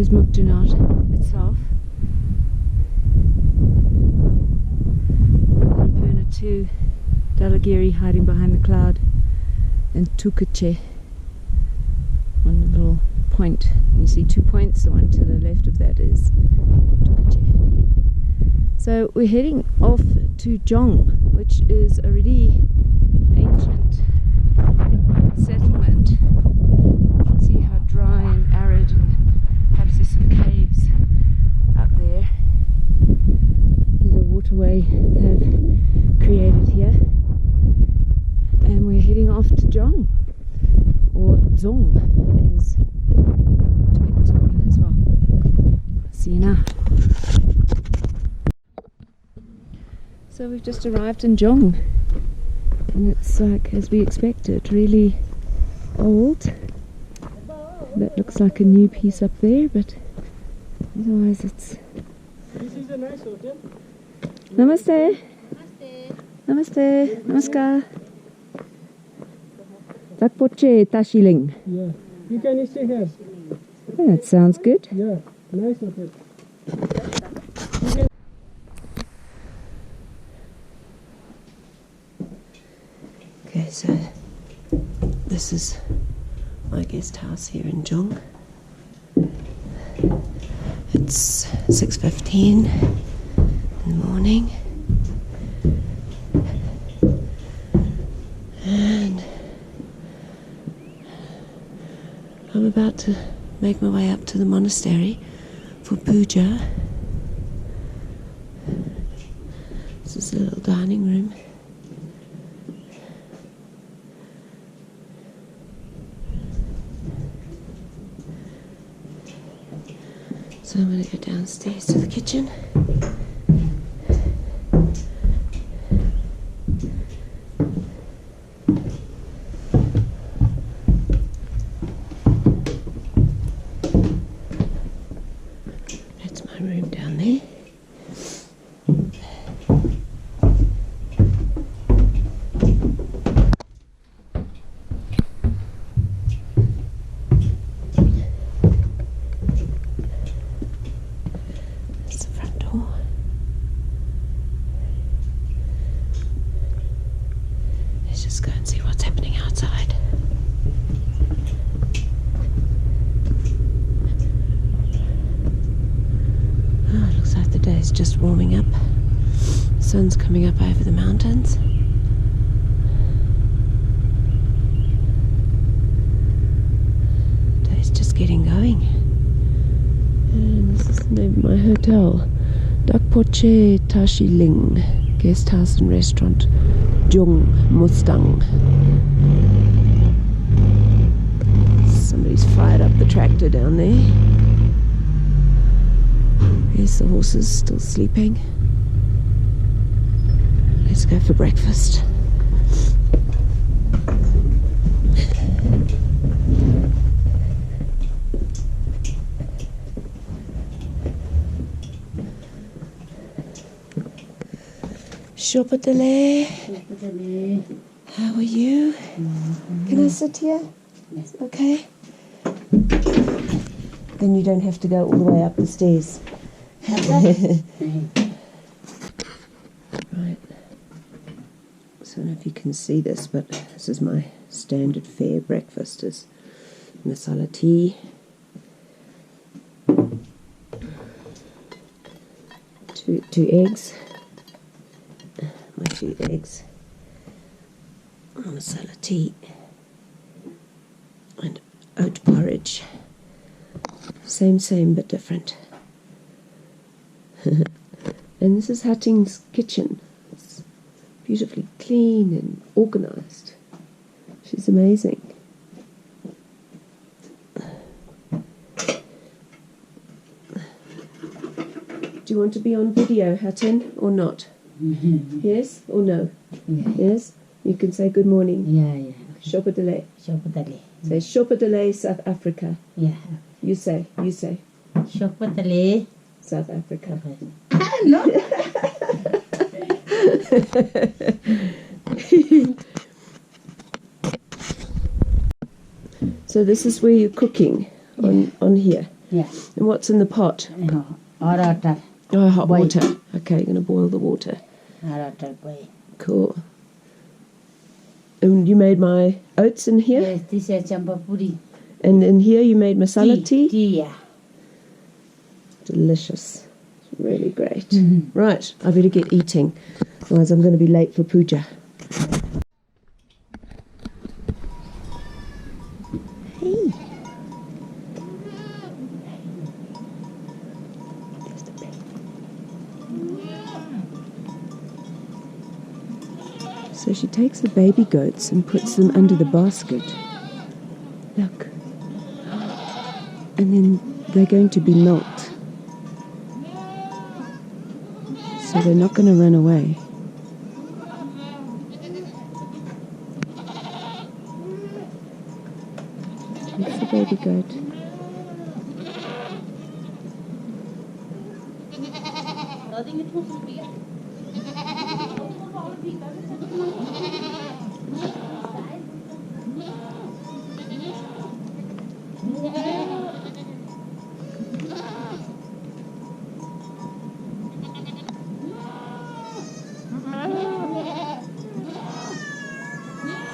is Muktinath itself. Annapurna 2, Dalagiri hiding behind the cloud, and Tukache on the little point. You see 2 points, the one to the left of that is Tukache. So we're heading off to Jhong, which is a really ancient settlement. You can see how dry and arid, and perhaps there's some caves up there. There's a waterway they've created here. And we're heading off to Jhong, or Dzong, as Tibetans call it as well. See you now. So we've just arrived in Jhong, and it's like, as we expected, really old. That looks like a new piece up there, but otherwise it's... This is a nice hotel. Namaste. Namaste. Namaskar. Takpoche Tashiling. Yeah. You can stay here. That sounds good. Yeah. Nice hotel. Okay, so this is my guest house here in Jhong. It's 6:15 in the morning, and I'm about to make my way up to the monastery for puja. This is a little dining room. So I'm going to go downstairs to the kitchen. That's my room down there. Let's just go and see what's happening outside. Oh, it looks like the day's just warming up. The sun's coming up over the mountains. The day's just getting going. And this is the name of my hotel. Dakpoche Tashiling, guest house and restaurant, Jhong Mustang. Somebody's fired up the tractor down there. Here's the horses still sleeping. Let's go for breakfast. Shopatale. How are you? Can I sit here? Yes. Okay. Then you don't have to go all the way up the stairs. Right. So I don't know if you can see this, but this is my standard fare breakfast. Is masala tea, two eggs. My 2 eggs, masala tea, and oat porridge. Same but different. And this is Hating's kitchen. It's beautifully clean and organised. She's amazing. Do you want to be on video, Hatin, or not? Yes or no? Yeah. Yes? You can say good morning. Yeah. Shopadale. Shopatali. Say Shopadale, South Africa. Yeah. You say. Shopatali. South Africa. No. So this is where you're cooking on here. Yeah. And what's in the pot? Hot water. Oh, hot Boil. water. Okay, you're going to boil the water. Hot water boil. Cool. And you made my oats in here? Yes, this is champa puri. And in here you made masala tea? Tea, yeah. Delicious. It's really great. Right, I better get eating, otherwise I'm going to be late for puja. Hey. There's the baby. So she takes the baby goats and puts them under the basket. Look. And then they're going to be milked. So they're not going to run away. That's the baby goat.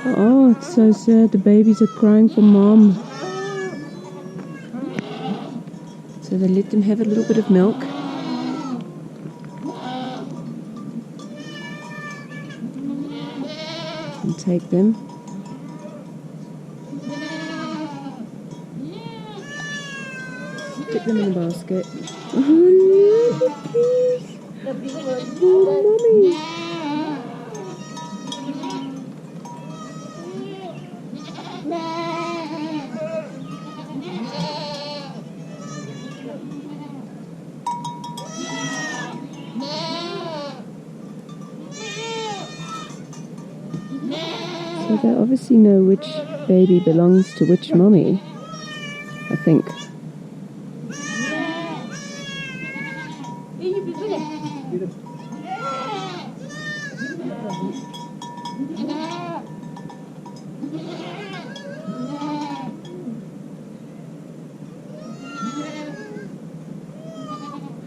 Oh, it's so sad. The babies are crying for mom. So they let them have a little bit of milk. And take them. Stick them in the basket. Oh, please. Oh, mommy. So they obviously know which baby belongs to which mommy, I think.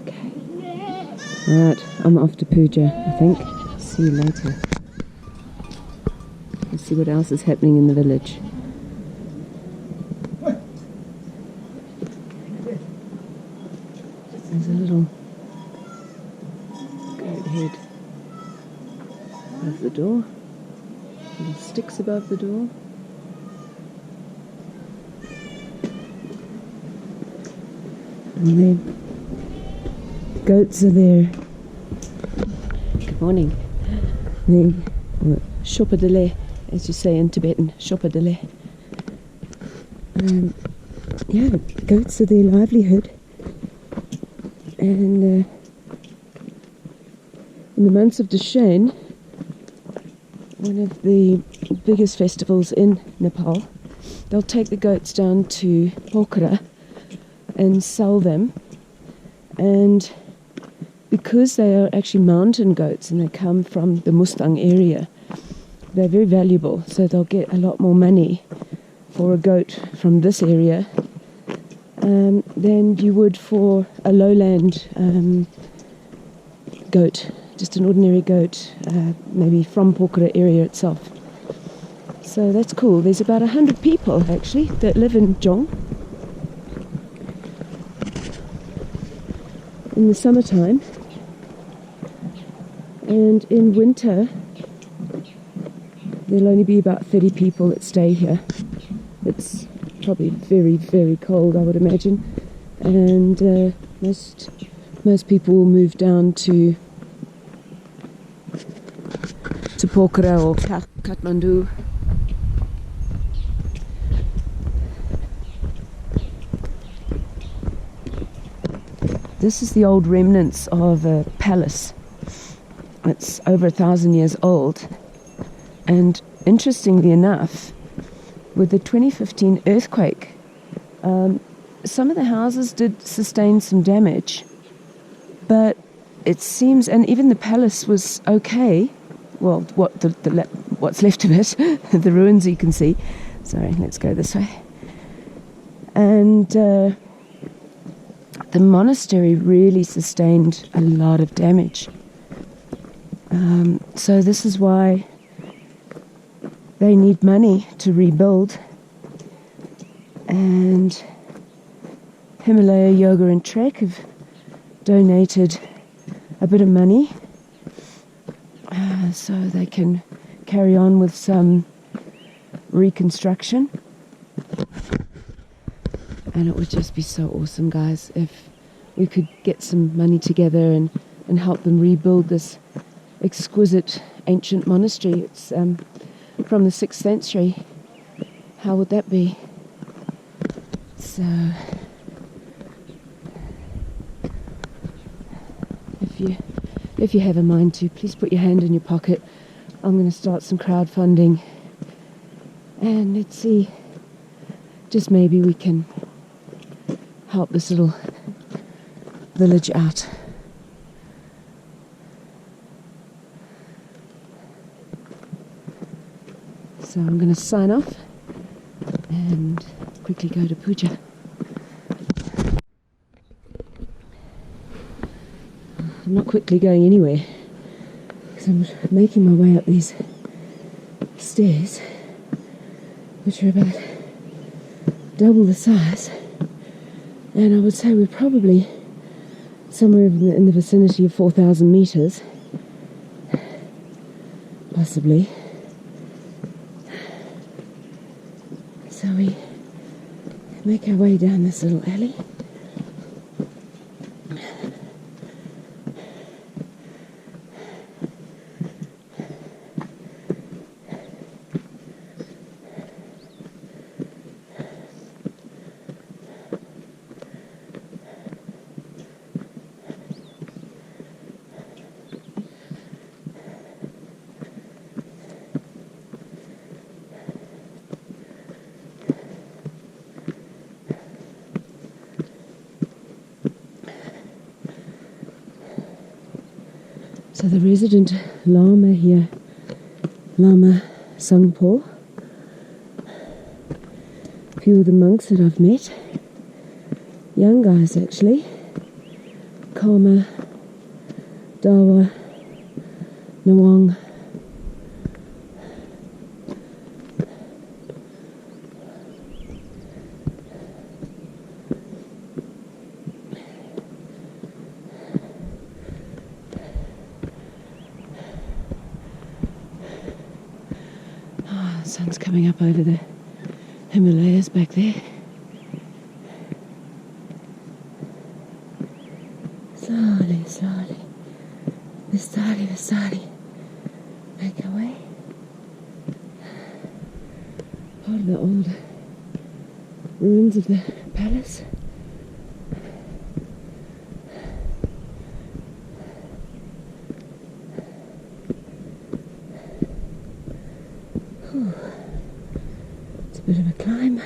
Okay. Alright, I'm off to puja, I think. See you later. Let's see what else is happening in the village. There's a little goat head above the door. Little sticks above the door. And the goats are there. Good morning. The shoppadele, as you say in Tibetan, shoppadele. Yeah, the goats are their livelihood. And in the months of Dashain, one of the biggest festivals in Nepal, they'll take the goats down to Pokhara and sell them. And because they are actually mountain goats and they come from the Mustang area, they're very valuable, so they'll get a lot more money for a goat from this area than you would for a lowland goat, just an ordinary goat, maybe from Pokhara area itself. So that's cool. There's about 100 people actually that live in Jhong. In the summertime, and in winter there'll only be about 30 people that stay here. It's probably very, very cold, I would imagine, and most people will move down to Pokhara or Kathmandu. This is the old remnants of a palace. It's over 1,000 years old. And interestingly enough, with the 2015 earthquake, some of the houses did sustain some damage. But it seems, and even the palace was okay. Well, what's left of it, the ruins you can see. Sorry, let's go this way. And the monastery really sustained a lot of damage. So this is why they need money to rebuild. And Himalaya Yoga and Trek have donated a bit of money so they can carry on with some reconstruction. And it would just be so awesome, guys, if we could get some money together and help them rebuild this exquisite ancient monastery. It's from the 6th century. How would that be? So if you have a mind to, please put your hand in your pocket. I'm going to start some crowdfunding, and let's see, just maybe we can help this little village out. So I'm going to sign off and quickly go to puja. I'm not quickly going anywhere because I'm making my way up these stairs, which are about double the size, and I would say we're probably somewhere in the vicinity of 4,000 meters, possibly. So we make our way down this little alley. So the resident Lama here, Lama Sangpo, a few of the monks that I've met, young guys actually, Kama, Dawa, Nawang. The sun's coming up over the Himalayas back there. Slowly, slowly, Vistali, Vistali, make our way. Part of the old ruins of the palace. It's a bit of a climb,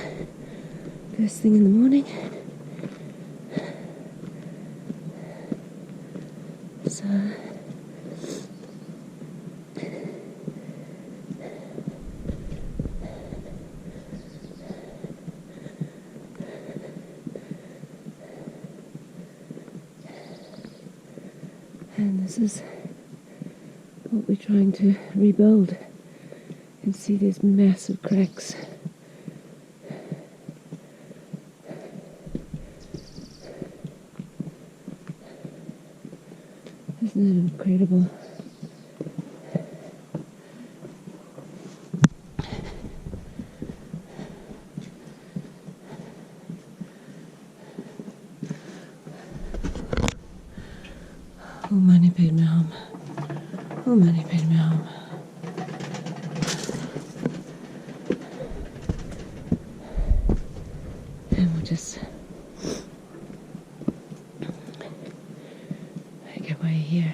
first thing in the morning. So and this is what we're trying to rebuild. You can see there's massive cracks. Isn't it incredible? Oh, mani padme hum. Oh, mani padme hum. And we'll just make our way here.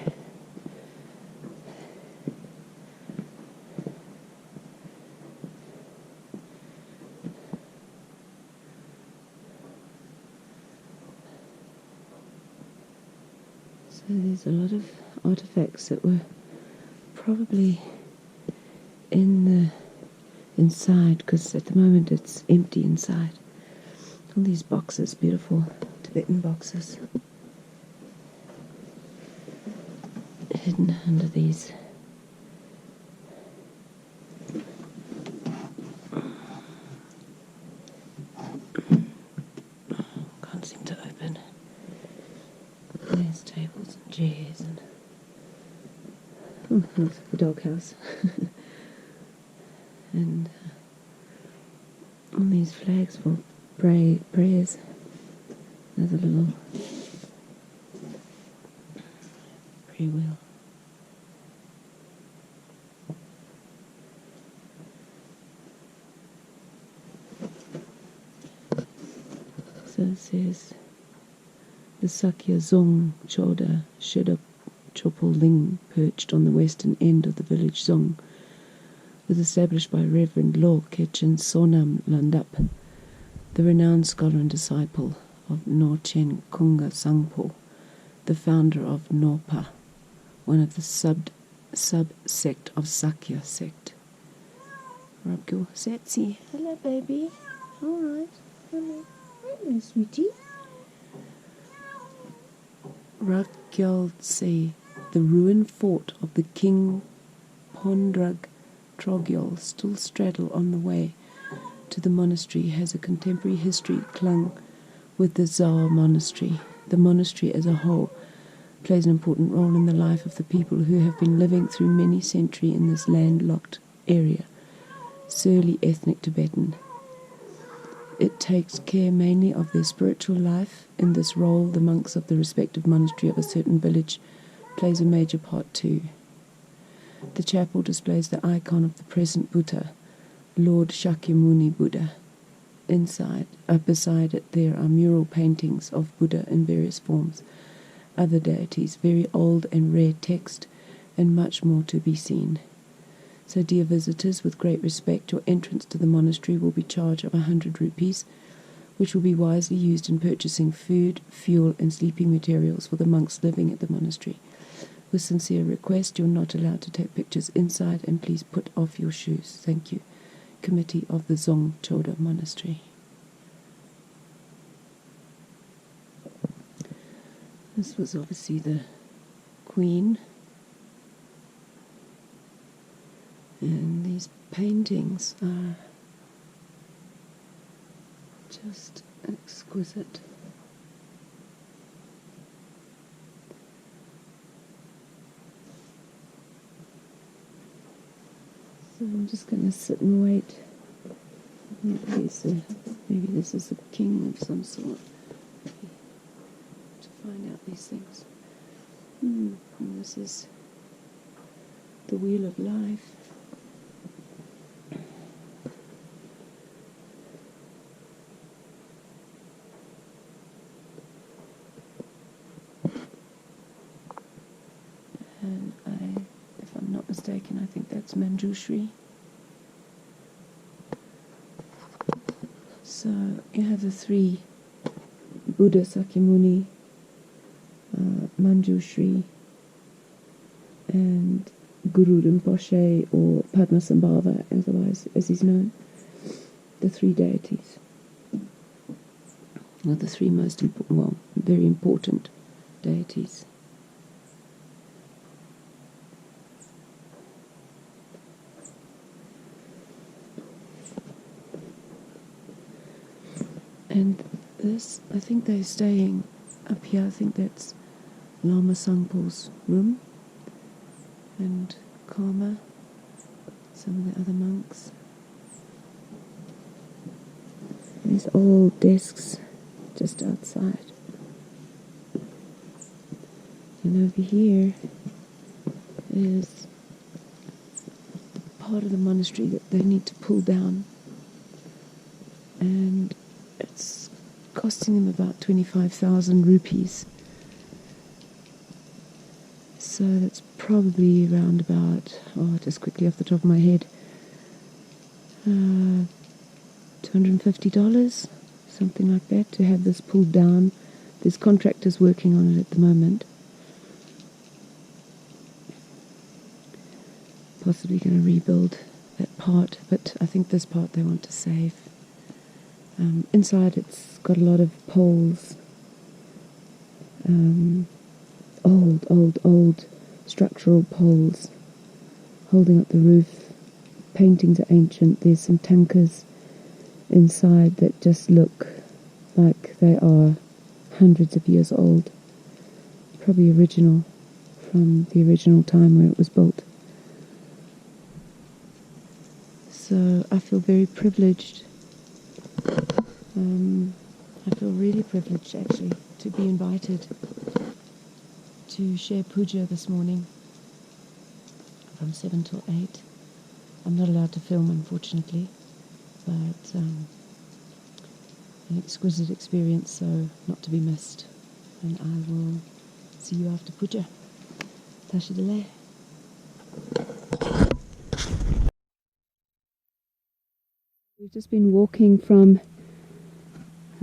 So there's a lot of artifacts that were probably in the inside, because at the moment it's empty inside. All these boxes, beautiful to Tibetan boxes hidden under these. Can't seem to open. There's tables and chairs and looks like a doghouse. And all these flags for prayers. There's a little prayer wheel. So it says the Sakya Jhong Choda Shedap Chopal Ling, perched on the western end of the village Jhong, was established by Reverend Law Kechin Sonam Landap, the renowned scholar and disciple of Norchen Kunga Sangpo, the founder of Norpa, one of the sub-sect of Sakya sect. Rabgyo Setsi. Hello, baby. All right. Hello. Hello, sweetie. Rakyaltse, the ruined fort of the king Pondrag Trogyal, still straddle on the way to the monastery, has a contemporary history clung with the Tsar monastery. The monastery as a whole plays an important role in the life of the people who have been living through many centuries in this landlocked area, surly ethnic Tibetan. It takes care mainly of their spiritual life. In this role, the monks of the respective monastery of a certain village plays a major part too. The chapel displays the icon of the present Buddha, Lord Shakyamuni Buddha. Beside it, there are mural paintings of Buddha in various forms, other deities, very old and rare text, and much more to be seen. So, dear visitors, with great respect, your entrance to the monastery will be charged of 100 rupees, which will be wisely used in purchasing food, fuel, and sleeping materials for the monks living at the monastery. With sincere request, you're not allowed to take pictures inside, and please put off your shoes. Thank you. Committee of the Dzong Choda Monastery. This was obviously the Queen. And these paintings are just exquisite. So I'm just going to sit and wait. Maybe this is a king of some sort. To find out these things. And this is the Wheel of Life. And if I'm not mistaken, I think that's Manjushri. So you have the three: Buddha, Sakyamuni, Manjushri, and Guru Rinpoche, or Padmasambhava, otherwise as he's known. The three deities. Well, the three most important, very important deities. And this, I think they're staying up here. I think that's Lama Sangpo's room. And Karma, some of the other monks. These old desks just outside. And over here is part of the monastery that they need to pull down. And it's costing them about 25,000 rupees. So that's probably around about, just quickly off the top of my head, $250, something like that, to have this pulled down. There's contractors working on it at the moment. Possibly going to rebuild that part, but I think this part they want to save. Inside it's got a lot of poles old structural poles holding up the roof. Paintings are ancient. There's some tankers inside that just look like they are hundreds of years old. Probably original, from the original time where it was built. So I feel very privileged. I feel really privileged actually to be invited to share puja this morning from 7 till 8. I'm not allowed to film, unfortunately, but an exquisite experience, so not to be missed. And I will see you after puja. Tashi Dele. We've just been walking from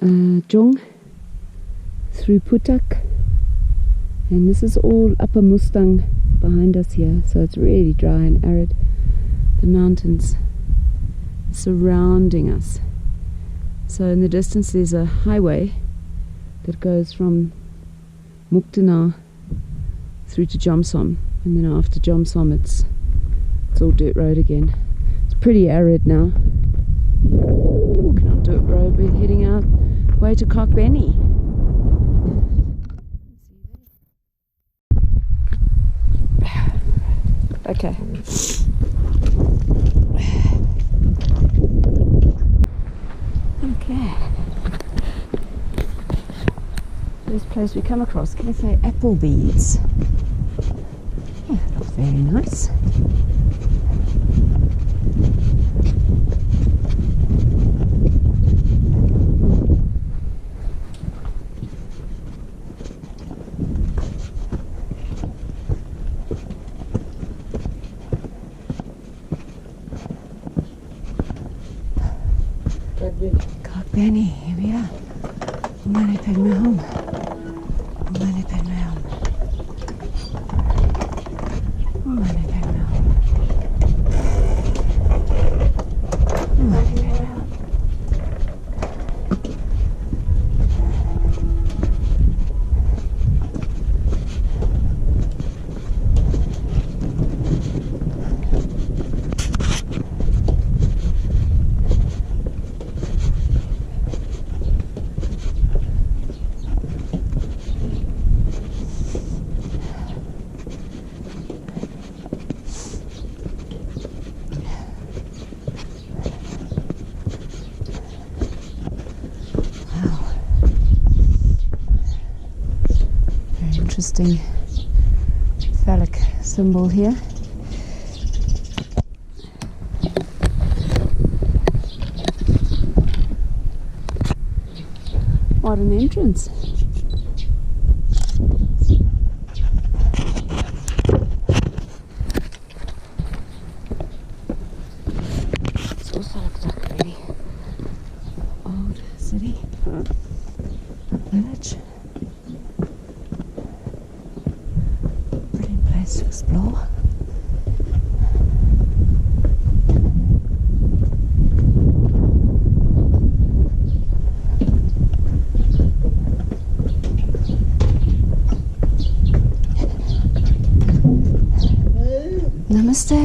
Jhong through Putak, and this is all Upper Mustang behind us here, so it's really dry and arid. The mountains surrounding us. So in the distance there's a highway that goes from Muktinath through to Jhong, and then after Jhong it's all dirt road again. It's pretty arid now. Walking on dirt road, we're heading out way to Cockbenny. Okay. Okay. First place we come across, Cafe Applebee's. Oh, that looks very nice. Cockbenny, here we are. Mane Padme Hum. Mane Padme Hum. Mane Padme Hum. Mane Padme Hum. Interesting phallic symbol here. What an entrance. This also looks like a really old city, village. To explore. Namaste.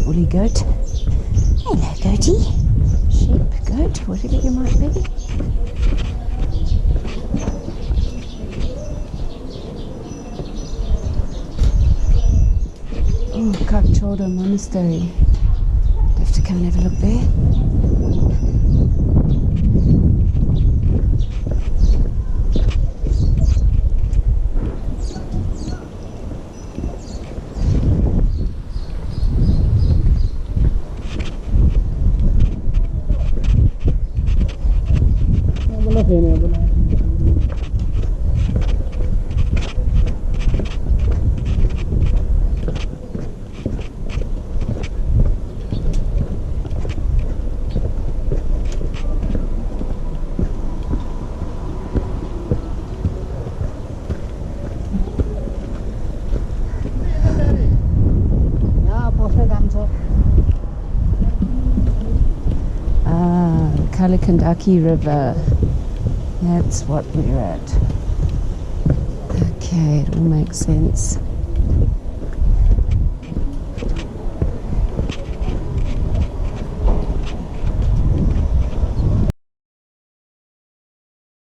Woolly goat. Hello, goatie. Sheep, goat, whatever you might be. Oh, Ancient Monastery. Have to come and have a look there. Kalikandaki River. That's what we're at. Okay, it all makes sense.